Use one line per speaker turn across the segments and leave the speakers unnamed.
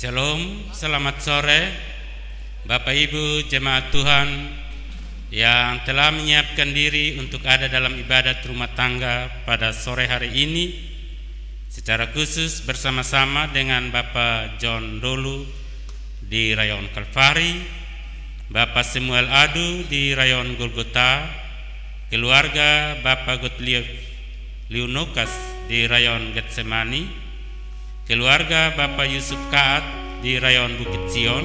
Shalom, selamat sore Bapak Ibu jemaat Tuhan yang telah menyiapkan diri untuk ada dalam ibadat rumah tangga pada sore hari ini, secara khusus bersama-sama dengan Bapak John Dolu di Rayon Kalvari, Bapak Samuel Adu di Rayon Golgota, keluarga Bapak Gottlieb Liunokas di Rayon Getsemani, keluarga Bapak Yusuf Kaat di Rayon Bukit Sion,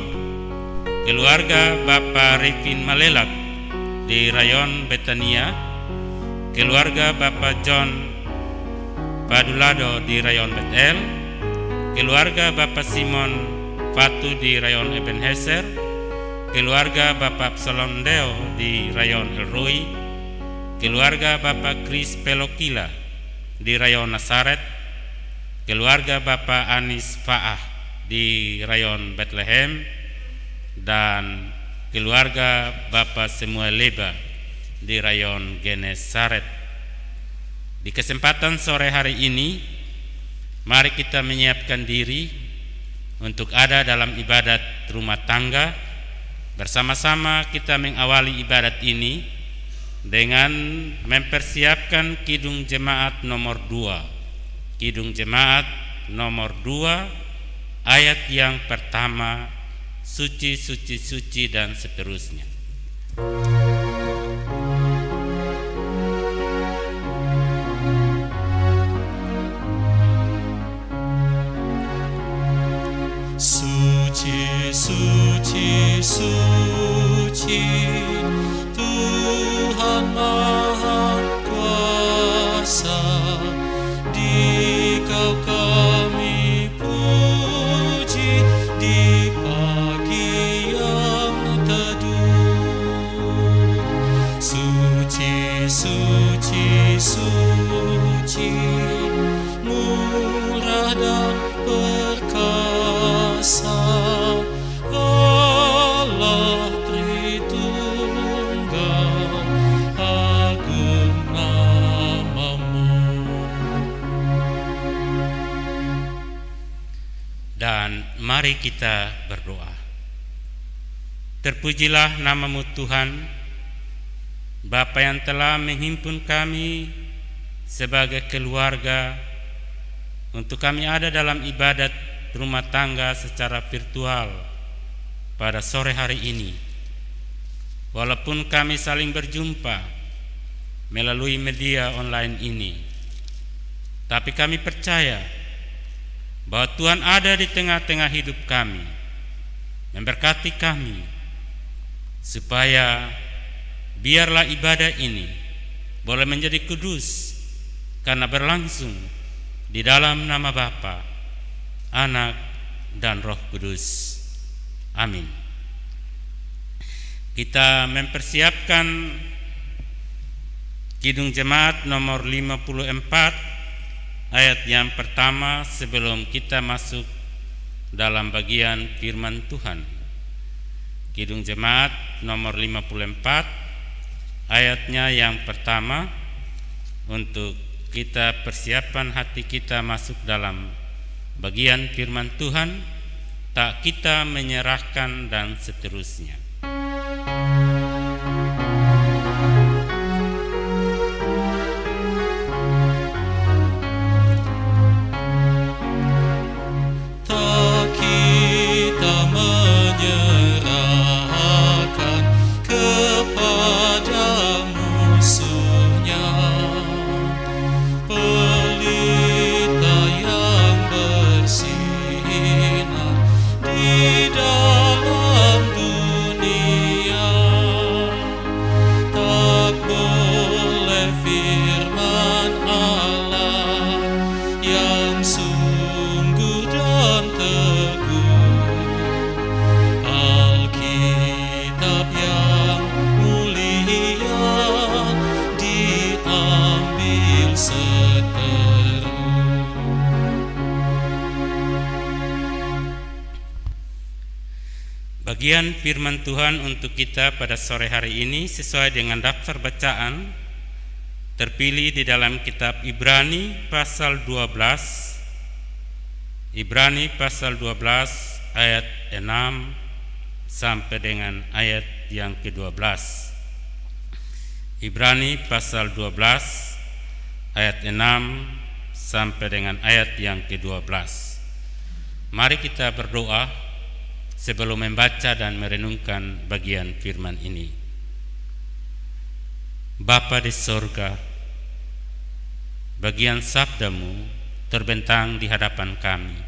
keluarga Bapak Rifin Malelak di Rayon Betania, keluarga Bapak John Padulado di Rayon Betel, keluarga Bapak Simon Fatu di Rayon Ebenezer, keluarga Bapak Absalom Deo di Rayon Elroi, keluarga Bapak Chris Pelokila di Rayon Nazaret, keluarga Bapak Anis Faah di Rayon Bethlehem, dan keluarga Bapak Samuel Leba di Rayon Genesaret. Di kesempatan sore hari ini, mari kita menyiapkan diri untuk ada dalam ibadat rumah tangga. Bersama-sama kita mengawali ibadat ini dengan mempersiapkan Kidung Jemaat nomor 2. Kidung Jemaat nomor 2, ayat yang pertama, suci, suci, suci, dan seterusnya.
Suci, suci, suci, Tuhan Maha Kuasa, Dikau kami puji di pagi yang teduh. Suci, suci, suci, murah dan perkasa, Allah Tritunggal, agung namamu.
Dan mari kita berdoa. Terpujilah namamu Tuhan, Bapa yang telah menghimpun kami sebagai keluarga untuk kami ada dalam ibadat rumah tangga secara virtual pada sore hari ini. Walaupun kami saling berjumpa melalui media online ini, tapi kami percaya bahwa Tuhan ada di tengah-tengah hidup kami, memberkati kami, supaya biarlah ibadah ini boleh menjadi kudus karena berlangsung di dalam nama Bapa, Anak, dan Roh Kudus. Amin. Kita mempersiapkan Kidung Jemaat nomor 54, ayat yang pertama sebelum kita masuk dalam bagian firman Tuhan. Kidung Jemaat nomor 54, ayatnya yang pertama, untuk kita persiapan hati kita masuk dalam bagian firman Tuhan, tak kita menyerahkan, dan seterusnya.
Tak kita menyerahkan kepada musuhnya, pelita yang bersinar di dalam dunia. Tak boleh firman Allah yang sungguh dan teguh, Alkitab yang mulia diambil seteru.
Bagian firman Tuhan untuk kita pada sore hari ini sesuai dengan daftar bacaan terpilih di dalam kitab Ibrani pasal 12. Ibrani pasal 12 ayat 6 sampai dengan ayat yang ke-12. Ibrani pasal 12 ayat 6 sampai dengan ayat yang ke-12. Mari kita berdoa sebelum membaca dan merenungkan bagian firman ini. Bapa di sorga, bagian sabdamu terbentang di hadapan kami.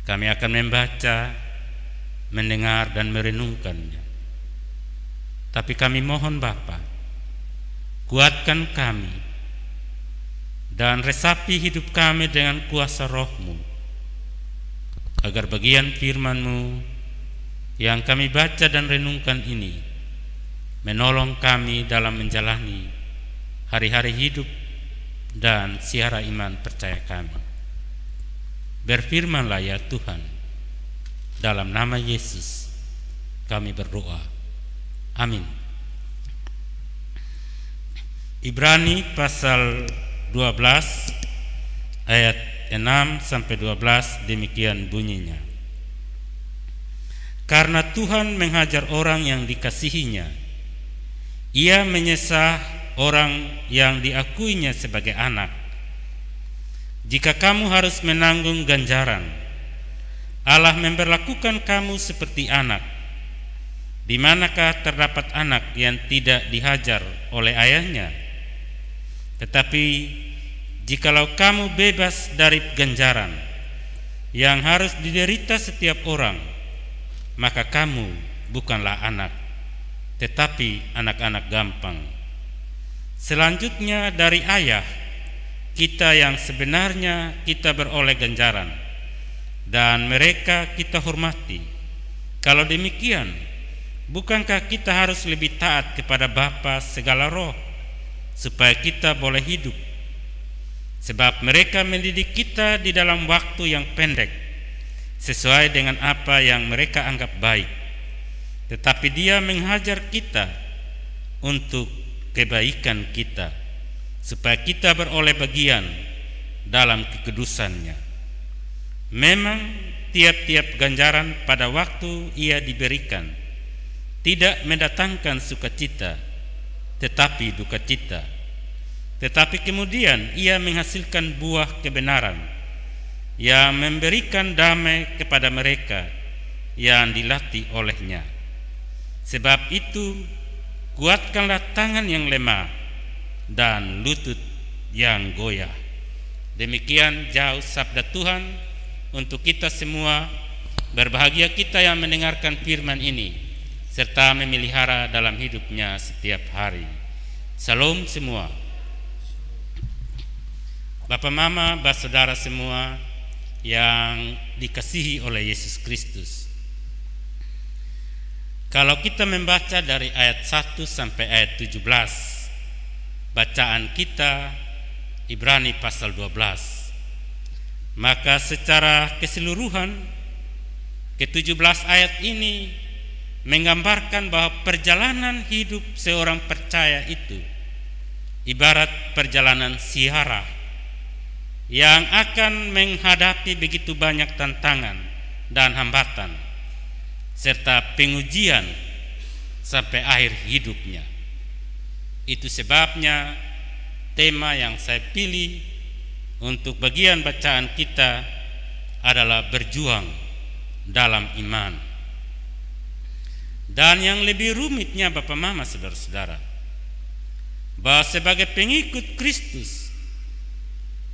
Kami akan membaca, mendengar dan merenungkannya. Tapi kami mohon Bapa, kuatkan kami dan resapi hidup kami dengan kuasa Roh-Mu, agar bagian firman-Mu yang kami baca dan renungkan ini menolong kami dalam menjalani hari-hari hidup dan siara iman percaya kami. Berfirmanlah ya Tuhan, dalam nama Yesus kami berdoa. Amin. Ibrani pasal 12 ayat 6 sampai 12 demikian bunyinya. Karena Tuhan menghajar orang yang dikasihinya, Ia menyesah orang yang diakuinya sebagai anak. Jika kamu harus menanggung ganjaran, Allah memperlakukan kamu seperti anak. Di manakah terdapat anak yang tidak dihajar oleh ayahnya? Tetapi jikalau kamu bebas dari ganjaran yang harus diderita setiap orang, maka kamu bukanlah anak, tetapi anak-anak gampang. Selanjutnya dari ayah, kita yang sebenarnya kita beroleh ganjaran, dan mereka kita hormati. Kalau demikian, bukankah kita harus lebih taat kepada Bapa segala roh, supaya kita boleh hidup? Sebab mereka mendidik kita di dalam waktu yang pendek, sesuai dengan apa yang mereka anggap baik. Tetapi Dia menghajar kita untuk kebaikan kita, supaya kita beroleh bagian dalam kekudusannya. Memang tiap-tiap ganjaran pada waktu ia diberikan tidak mendatangkan sukacita, tetapi dukacita. Tetapi kemudian ia menghasilkan buah kebenaran yang memberikan damai kepada mereka yang dilatih olehnya. Sebab itu, kuatkanlah tangan yang lemah dan lutut yang goyah. Demikian jauh sabda Tuhan untuk kita semua. Berbahagia kita yang mendengarkan firman ini serta memelihara dalam hidupnya setiap hari. Salam semua. Bapak, Mama, saudara semua yang dikasihi oleh Yesus Kristus. Kalau kita membaca dari ayat 1 sampai ayat 17, bacaan kita Ibrani pasal 12, maka secara keseluruhan ke-17 ayat ini menggambarkan bahwa perjalanan hidup seorang percaya itu ibarat perjalanan ziarah yang akan menghadapi begitu banyak tantangan dan hambatan serta pengujian sampai akhir hidupnya. Itu sebabnya tema yang saya pilih untuk bagian bacaan kita adalah berjuang dalam iman. Dan yang lebih rumitnya Bapak, Mama, saudara-saudara, bahwa sebagai pengikut Kristus,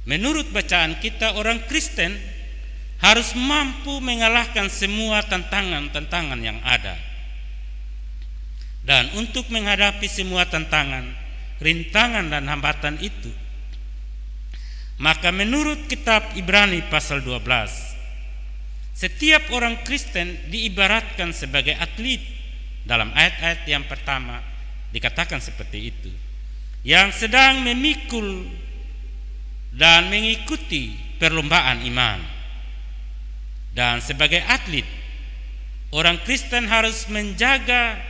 menurut bacaan kita, orang Kristen harus mampu mengalahkan semua tantangan-tantangan yang ada. Dan untuk menghadapi semua tantangan, rintangan dan hambatan itu, maka menurut kitab Ibrani pasal 12, setiap orang Kristen diibaratkan sebagai atlet. Dalam ayat-ayat yang pertama dikatakan seperti itu, yang sedang memikul dan mengikuti perlombaan iman. Dan sebagai atlet, orang Kristen harus menjaga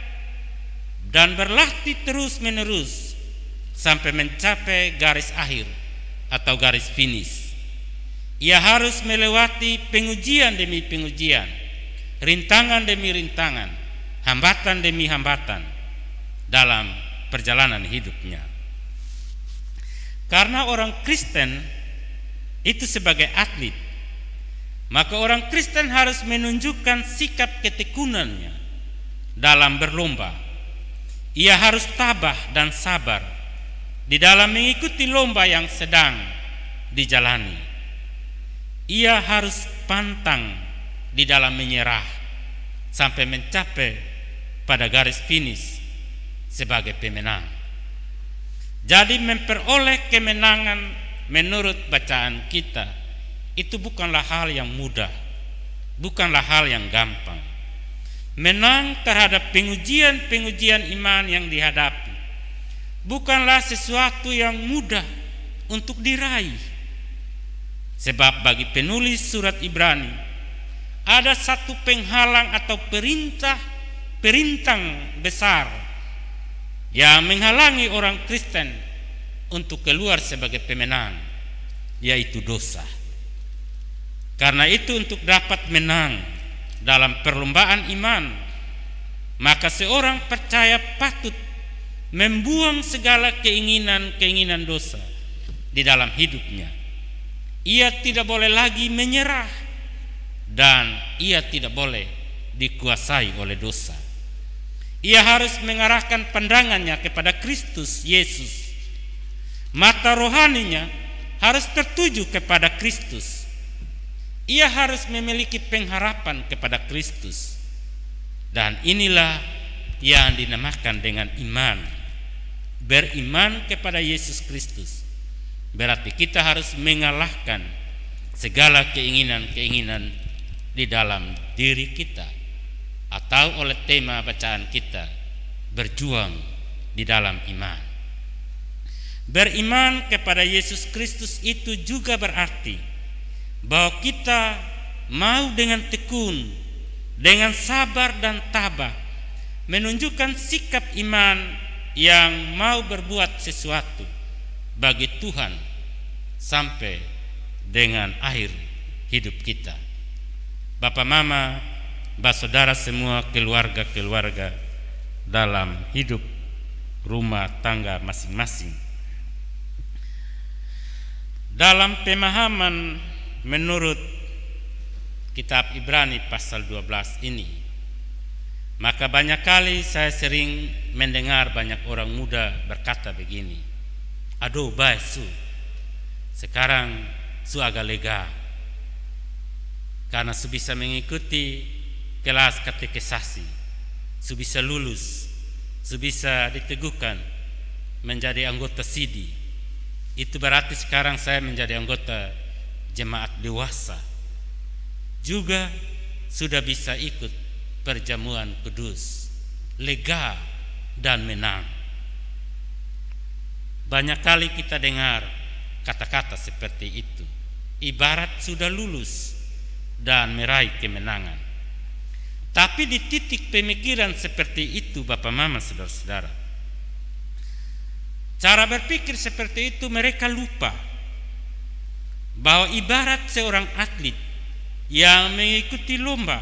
dan berlatih terus-menerus sampai mencapai garis akhir atau garis finish, Ia harus melewati pengujian demi pengujian, rintangan demi rintangan, hambatan demi hambatan dalam perjalanan hidupnya. Karena orang Kristen itu sebagai atlet, maka orang Kristen harus menunjukkan sikap ketekunannya dalam berlomba. Ia harus tabah dan sabar di dalam mengikuti lomba yang sedang dijalani. Ia harus pantang di dalam menyerah sampai mencapai pada garis finish sebagai pemenang. Jadi memperoleh kemenangan menurut bacaan kita itu bukanlah hal yang mudah, bukanlah hal yang gampang. Menang terhadap pengujian-pengujian iman yang dihadapi bukanlah sesuatu yang mudah untuk diraih. Sebab bagi penulis surat Ibrani ada satu penghalang atau perintang besar yang menghalangi orang Kristen untuk keluar sebagai pemenang, yaitu dosa. Karena itu untuk dapat menang dalam perlombaan iman, maka seorang percaya patut membuang segala keinginan dosa di dalam hidupnya. Ia tidak boleh lagi menyerah dan ia tidak boleh dikuasai oleh dosa. Ia harus mengarahkan pandangannya kepada Kristus Yesus. Mata rohaninya harus tertuju kepada Kristus. Ia harus memiliki pengharapan kepada Kristus. Dan inilah yang dinamakan dengan iman. Beriman kepada Yesus Kristus berarti kita harus mengalahkan segala keinginan-keinginan di dalam diri kita, atau oleh tema bacaan kita, berjuang di dalam iman. Beriman kepada Yesus Kristus itu juga berarti bahwa kita mau dengan tekun, dengan sabar dan tabah menunjukkan sikap iman yang mau berbuat sesuatu bagi Tuhan sampai dengan akhir hidup kita. Bapak, mama, saudara semua, keluarga dalam hidup rumah tangga masing-masing. Dalam pemahaman menurut kitab Ibrani pasal 12 ini, maka banyak kali saya sering mendengar banyak orang muda berkata begini, aduh baik su, sekarang su agak lega karena su bisa mengikuti kelas katekisasi, su bisa lulus, su bisa diteguhkan menjadi anggota sidi. Itu berarti sekarang saya menjadi anggota jemaat dewasa, juga sudah bisa ikut perjamuan kudus, lega dan menang. Banyak kali kita dengar kata-kata seperti itu, ibarat sudah lulus dan meraih kemenangan. Tapi di titik pemikiran seperti itu, Bapak, Mama, saudara-saudara, cara berpikir seperti itu mereka lupa bahwa ibarat seorang atlet yang mengikuti lomba,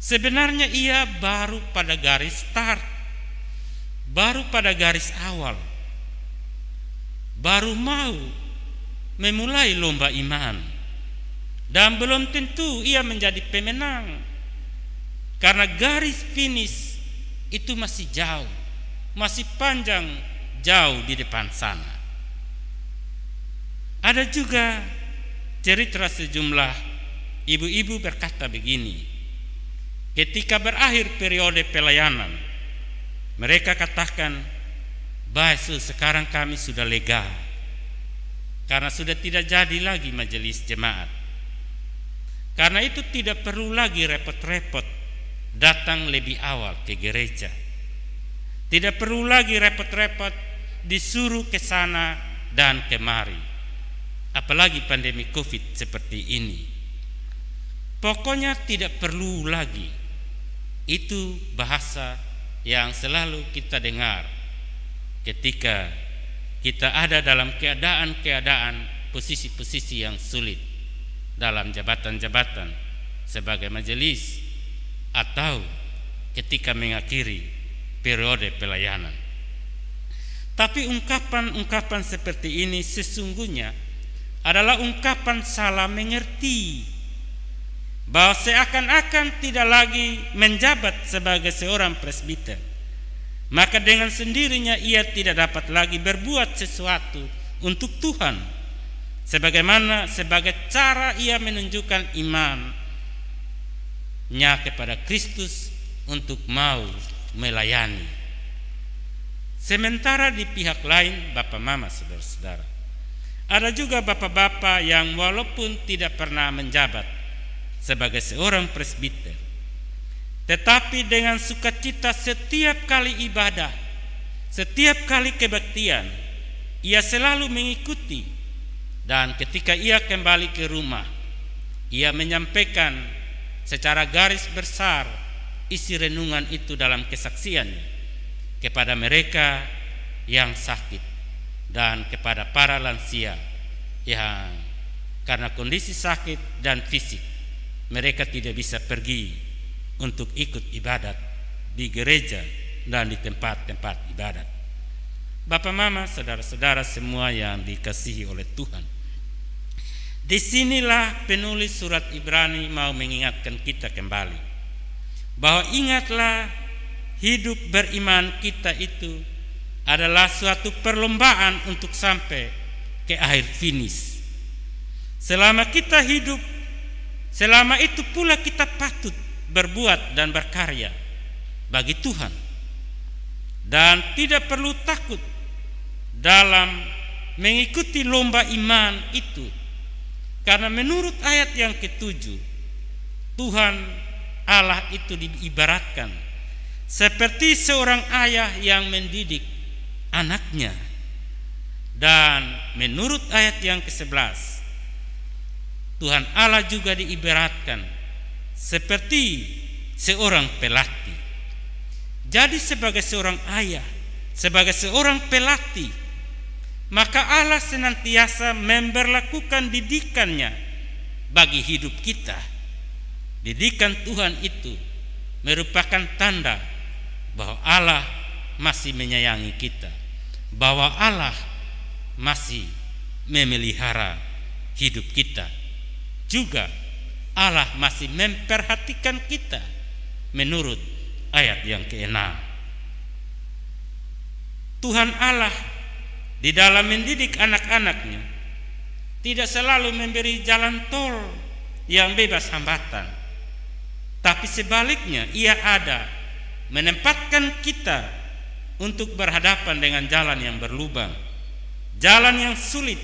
sebenarnya ia baru pada garis start, baru pada garis awal, baru mau memulai lomba iman, dan belum tentu ia menjadi pemenang karena garis finish itu masih jauh, masih panjang, jauh di depan sana. Ada juga cerita sejumlah ibu-ibu berkata begini, ketika berakhir periode pelayanan, mereka katakan, baik, sekarang kami sudah lega karena sudah tidak jadi lagi majelis jemaat. Karena itu tidak perlu lagi repot-repot datang lebih awal ke gereja. Tidak perlu lagi repot-repot disuruh ke sana dan kemari. Apalagi pandemi Covid seperti ini. Pokoknya tidak perlu lagi. Itu bahasa yang selalu kita dengar ketika kita ada dalam keadaan-keadaan posisi-posisi yang sulit dalam jabatan-jabatan sebagai majelis atau ketika mengakhiri periode pelayanan. Tapi ungkapan-ungkapan seperti ini sesungguhnya adalah ungkapan salah mengerti, bahwa seakan-akan tidak lagi menjabat sebagai seorang presbiter, maka dengan sendirinya ia tidak dapat lagi berbuat sesuatu untuk Tuhan, sebagaimana sebagai cara ia menunjukkan imannya kepada Kristus untuk mau melayani. Sementara di pihak lain, Bapak Mama, saudara-saudara, ada juga bapak-bapak yang walaupun tidak pernah menjabat sebagai seorang presbiter, tetapi dengan sukacita setiap kali ibadah, setiap kali kebaktian, ia selalu mengikuti. Dan ketika ia kembali ke rumah, ia menyampaikan secara garis besar isi renungan itu dalam kesaksiannya kepada mereka yang sakit dan kepada para lansia yang karena kondisi sakit dan fisik mereka tidak bisa pergi untuk ikut ibadat di gereja dan di tempat-tempat ibadat. Bapak Mama, saudara-saudara semua yang dikasihi oleh Tuhan, disinilah penulis surat Ibrani mau mengingatkan kita kembali bahwa ingatlah, hidup beriman kita itu adalah suatu perlombaan untuk sampai ke akhir finish. Selama kita hidup, selama itu pula kita patut berbuat dan berkarya bagi Tuhan, dan tidak perlu takut dalam mengikuti lomba iman itu, karena menurut ayat yang ke-7, Tuhan Allah itu diibaratkan seperti seorang ayah yang mendidik anaknya. Dan menurut ayat yang ke-11, Tuhan Allah juga diibaratkan seperti seorang pelatih. Jadi sebagai seorang ayah, sebagai seorang pelatih, maka Allah senantiasa memberlakukan didikannya bagi hidup kita. Didikan Tuhan itu merupakan tanda bahwa Allah masih menyayangi kita, bahwa Allah masih memelihara hidup kita. Juga Allah masih memperhatikan kita menurut ayat yang ke-6. Tuhan Allah di dalam mendidik anak-anaknya tidak selalu memberi jalan tol yang bebas hambatan, tapi sebaliknya ia ada menempatkan kita untuk berhadapan dengan jalan yang berlubang, jalan yang sulit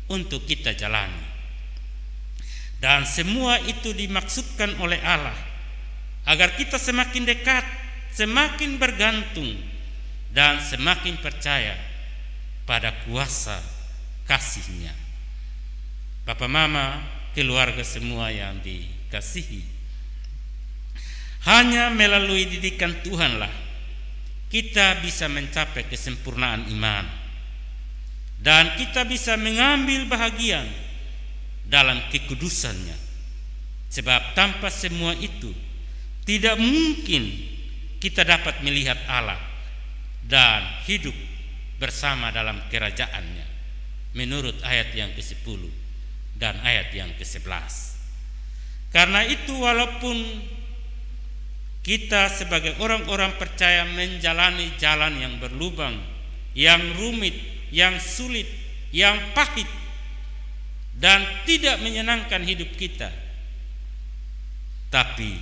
untuk kita jalani. Dan semua itu dimaksudkan oleh Allah agar kita semakin dekat, semakin bergantung, dan semakin percaya pada kuasa kasih-Nya. Bapak Mama, keluarga semua yang dikasihi, hanya melalui didikan Tuhanlah kita bisa mencapai kesempurnaan iman, dan kita bisa mengambil bahagian dalam kekudusannya. Sebab tanpa semua itu tidak mungkin kita dapat melihat Allah dan hidup bersama dalam kerajaannya, menurut ayat yang ke-10 dan ayat yang ke-11. Karena itu walaupun kita sebagai orang-orang percaya menjalani jalan yang berlubang, yang rumit, yang sulit, yang pahit, dan tidak menyenangkan hidup kita, tapi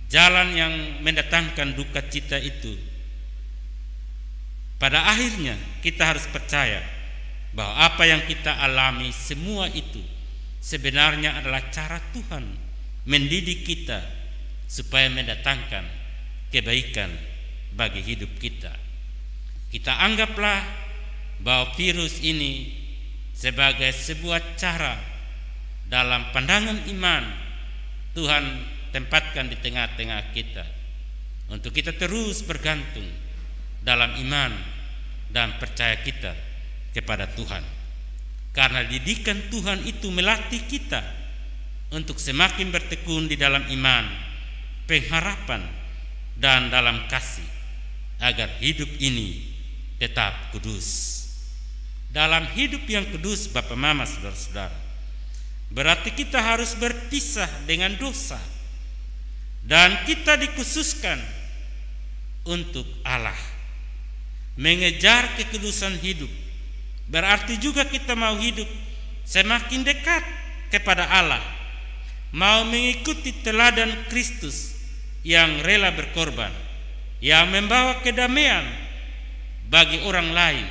jalan yang mendatangkan duka cita itu, pada akhirnya kita harus percaya bahwa apa yang kita alami semua itu sebenarnya adalah cara Tuhan mendidik kita supaya mendatangkan kebaikan bagi hidup kita. Kita anggaplah bahwa virus ini sebagai sebuah cara dalam pandangan iman Tuhan tempatkan di tengah-tengah kita, untuk kita terus bergantung dalam iman dan percaya kita kepada Tuhan. Karena didikan Tuhan itu melatih kita untuk semakin bertekun di dalam iman, pengharapan, dan dalam kasih, agar hidup ini tetap kudus. Dalam hidup yang kudus, Bapak Mama, saudara-saudara, berarti kita harus berpisah dengan dosa, dan kita dikhususkan untuk Allah. Mengejar kekudusan hidup berarti juga kita mau hidup semakin dekat kepada Allah, mau mengikuti teladan Kristus yang rela berkorban, yang membawa kedamaian bagi orang lain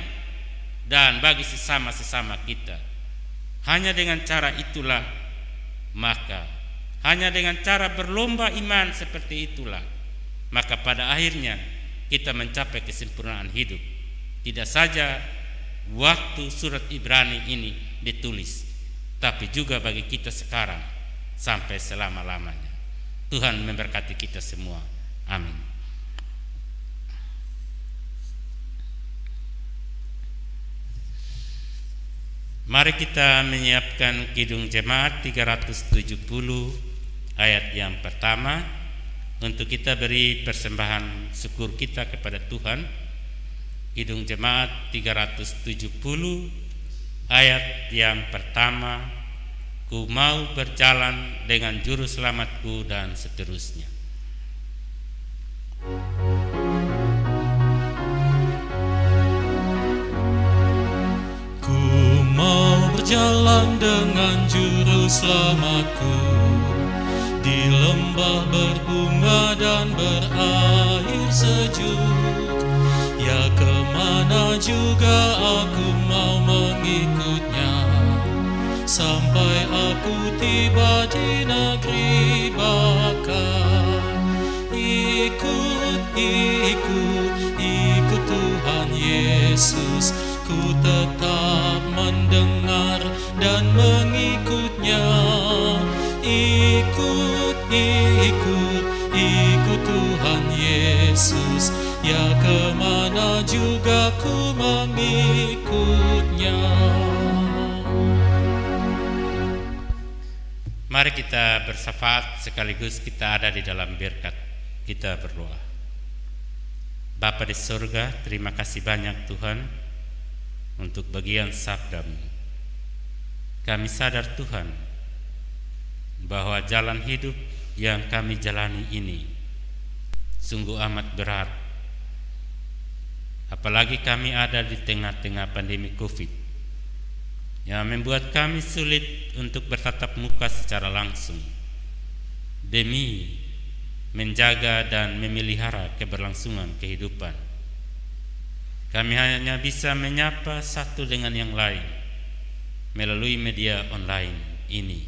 dan bagi sesama-sesama kita. Hanya dengan cara itulah, hanya dengan cara berlomba iman seperti itulah, maka pada akhirnya kita mencapai kesempurnaan hidup. Tidak saja waktu surat Ibrani ini ditulis, tapi juga bagi kita sekarang sampai selama-lamanya. Tuhan memberkati kita semua. Amin. Mari kita menyiapkan Kidung Jemaat 370 ayat yang pertama untuk kita beri persembahan syukur kita kepada Tuhan. Kidung Jemaat 370 ayat yang pertama, ku mau berjalan dengan juru selamatku, dan seterusnya.
Berjalan dengan juru selamatku di lembah berbunga dan berair sejuk. Ya, kemana juga aku mau mengikutnya, sampai aku tiba di negeri Baka. Ikut Tuhan Yesus, ku tetap mendengar dan mengikutnya. Ikut Tuhan Yesus, ya, kemana juga ku mengikutnya.
Mari kita bersyafaat sekaligus kita ada di dalam berkat. Kita berdoa. Bapa di surga, terima kasih banyak Tuhan untuk bagian sabda-Mu. Kami sadar Tuhan bahwa jalan hidup yang kami jalani ini sungguh amat berat. Apalagi kami ada di tengah-tengah pandemi Covid yang membuat kami sulit untuk bertatap muka secara langsung demi menjaga dan memelihara keberlangsungan kehidupan. Kami hanya bisa menyapa satu dengan yang lain melalui media online ini.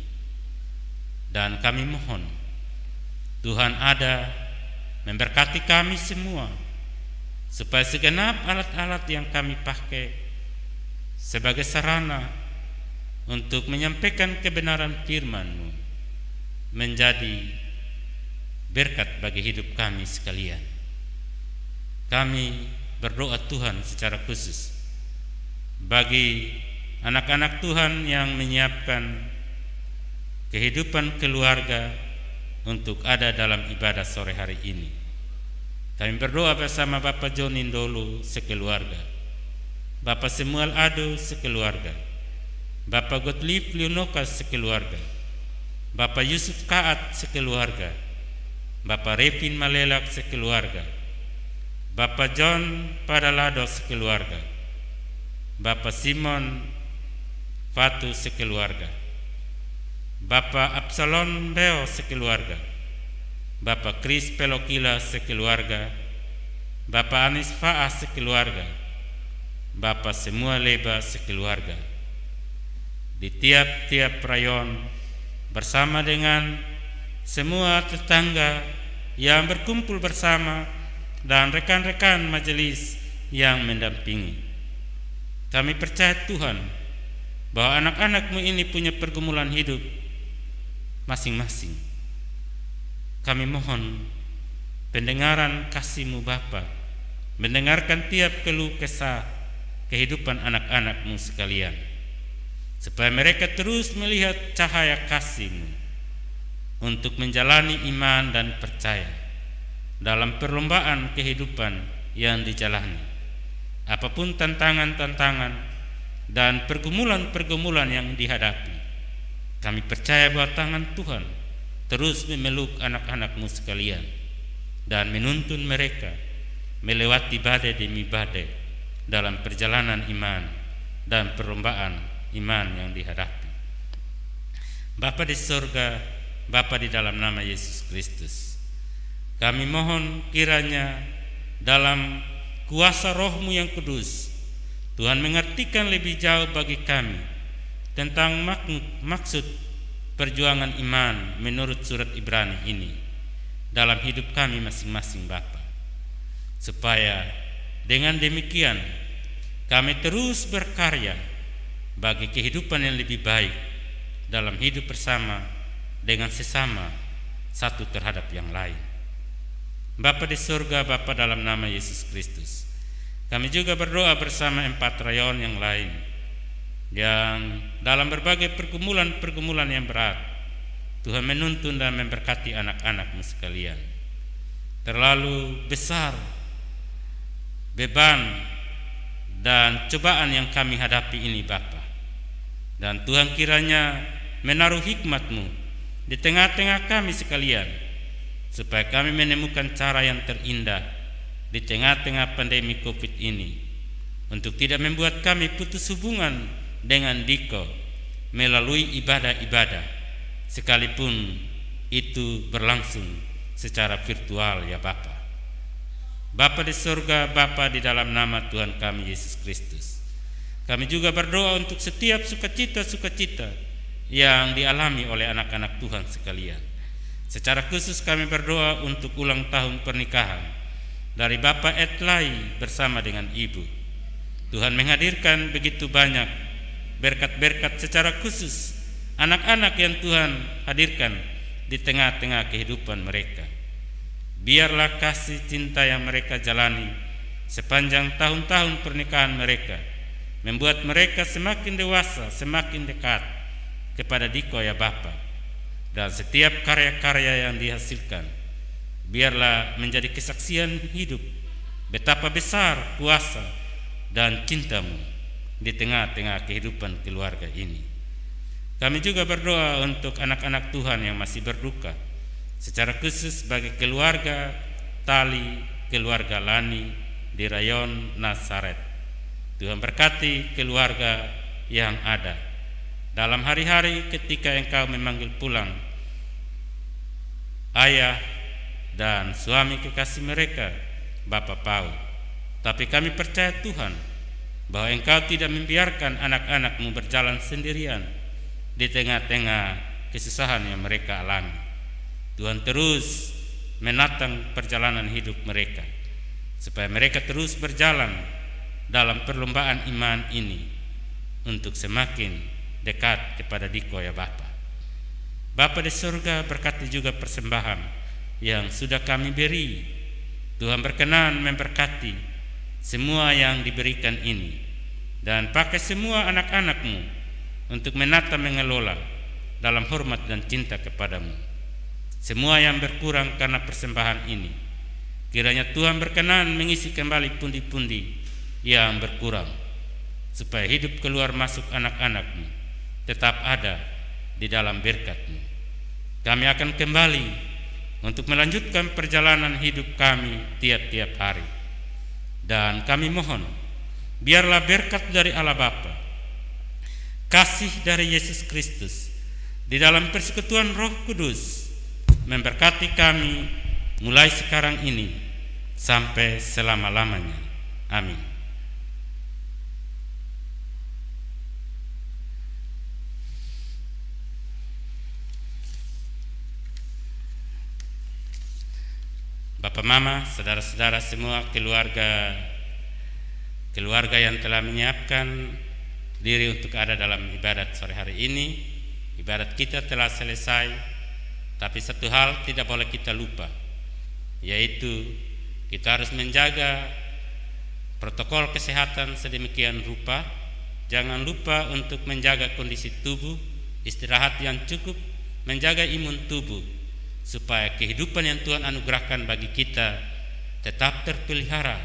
Dan kami mohon Tuhan ada memberkati kami semua, supaya segenap alat-alat yang kami pakai sebagai sarana untuk menyampaikan kebenaran firman-Mu menjadi berkat bagi hidup kami sekalian. Kami berdoa Tuhan secara khusus bagi anak-anak Tuhan yang menyiapkan kehidupan keluarga untuk ada dalam ibadah sore hari ini. Kami berdoa bersama Bapak John Indolo sekeluarga, Bapak Samuel Ado sekeluarga, Bapak Gottlieb Leonoka sekeluarga, Bapak Yusuf Kaat sekeluarga, Bapak Revin Malelak sekeluarga, Bapak John Padalado sekeluarga, Bapak Simon Fatu sekeluarga, Bapak Absalom Beo sekeluarga, Bapak Chris Pelokila sekeluarga, Bapak Anis Faas sekeluarga, Bapak semua leba sekeluarga. Di tiap-tiap rayon bersama dengan semua tetangga yang berkumpul bersama dan rekan-rekan majelis yang mendampingi. Kami percaya Tuhan bahwa anak-anak-Mu ini punya pergumulan hidup masing-masing. Kami mohon pendengaran kasih-Mu Bapa, mendengarkan tiap keluh kesah kehidupan anak-anak-Mu sekalian. supaya mereka terus melihat cahaya kasih-Mu untuk menjalani iman dan percaya dalam perlombaan kehidupan yang dijalani. Apapun tantangan-tantangan dan pergumulan-pergumulan yang dihadapi, kami percaya bahwa tangan Tuhan terus memeluk anak-anak-Mu sekalian dan menuntun mereka melewati badai demi badai dalam perjalanan iman dan perlombaan iman yang dihadapi. Bapa di surga, Bapa di dalam nama Yesus Kristus, kami mohon kiranya dalam kuasa Roh-Mu yang kudus, Tuhan mengertikan lebih jauh bagi kami tentang maksud perjuangan iman menurut surat Ibrani ini dalam hidup kami masing-masing Bapa, supaya dengan demikian kami terus berkarya bagi kehidupan yang lebih baik dalam hidup bersama dengan sesama, satu terhadap yang lain. Bapa di surga, Bapa dalam nama Yesus Kristus, kami juga berdoa bersama 4 rayon yang lain yang dalam berbagai pergumulan-pergumulan yang berat, Tuhan menuntun dan memberkati anak-anak-Mu sekalian. Terlalu besar beban dan cobaan yang kami hadapi ini Bapa, dan Tuhan kiranya menaruh hikmat-Mu di tengah-tengah kami sekalian, supaya kami menemukan cara yang terindah di tengah-tengah pandemi COVID ini, untuk tidak membuat kami putus hubungan dengan Diko melalui ibadah-ibadah, sekalipun itu berlangsung secara virtual ya Bapa. Bapa di surga, Bapa di dalam nama Tuhan kami Yesus Kristus, kami juga berdoa untuk setiap sukacita-sukacita yang dialami oleh anak-anak Tuhan sekalian. Secara khusus kami berdoa untuk ulang tahun pernikahan dari Bapak Etlai bersama dengan Ibu. Tuhan menghadirkan begitu banyak berkat-berkat secara khusus anak-anak yang Tuhan hadirkan di tengah-tengah kehidupan mereka. Biarlah kasih cinta yang mereka jalani sepanjang tahun-tahun pernikahan mereka membuat mereka semakin dewasa, semakin dekat kepada Diko ya Bapa. Dan setiap karya-karya yang dihasilkan biarlah menjadi kesaksian hidup betapa besar kuasa dan cinta-Mu di tengah-tengah kehidupan keluarga ini. Kami juga berdoa untuk anak-anak Tuhan yang masih berduka, secara khusus bagi keluarga Tali, keluarga Lani di rayon Nazaret. Tuhan berkati keluarga yang ada dalam hari-hari ketika Engkau memanggil pulang ayah dan suami kekasih mereka, Bapak Paul. Tapi kami percaya Tuhan bahwa Engkau tidak membiarkan anak-anak-Mu berjalan sendirian di tengah-tengah kesusahan yang mereka alami. Tuhan terus menatang perjalanan hidup mereka, supaya mereka terus berjalan dalam perlombaan iman ini untuk semakin dekat kepada Diko ya Bapa. Bapa di surga, berkati juga persembahan yang sudah kami beri. Tuhan berkenan memberkati semua yang diberikan ini, dan pakai semua anak-anak-Mu untuk menata mengelola dalam hormat dan cinta kepadamu. Semua yang berkurang karena persembahan ini, kiranya Tuhan berkenan mengisi kembali pundi-pundi yang berkurang, supaya hidup keluar masuk anak-anak-Mu tetap ada di dalam berkat-Mu. Kami akan kembali untuk melanjutkan perjalanan hidup kami tiap-tiap hari, dan kami mohon biarlah berkat dari Allah Bapa, kasih dari Yesus Kristus di dalam persekutuan Roh Kudus memberkati kami mulai sekarang ini sampai selama-lamanya. Amin. Bapak, Mama, saudara-saudara semua, keluarga yang telah menyiapkan diri untuk ada dalam ibadat sore hari ini. Ibadat kita telah selesai, tapi satu hal tidak boleh kita lupa, yaitu kita harus menjaga protokol kesehatan sedemikian rupa Jangan lupa untuk menjaga kondisi tubuh, istirahat yang cukup, menjaga imun tubuh, supaya kehidupan yang Tuhan anugerahkan bagi kita tetap terpelihara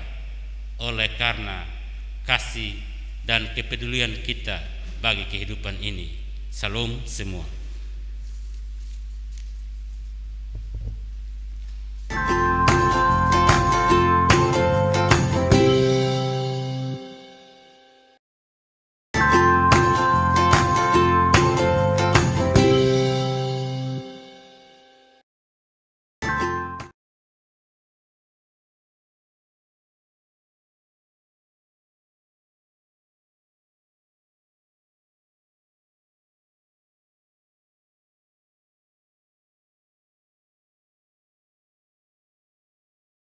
oleh karena kasih dan kepedulian kita bagi kehidupan ini. Salam semua.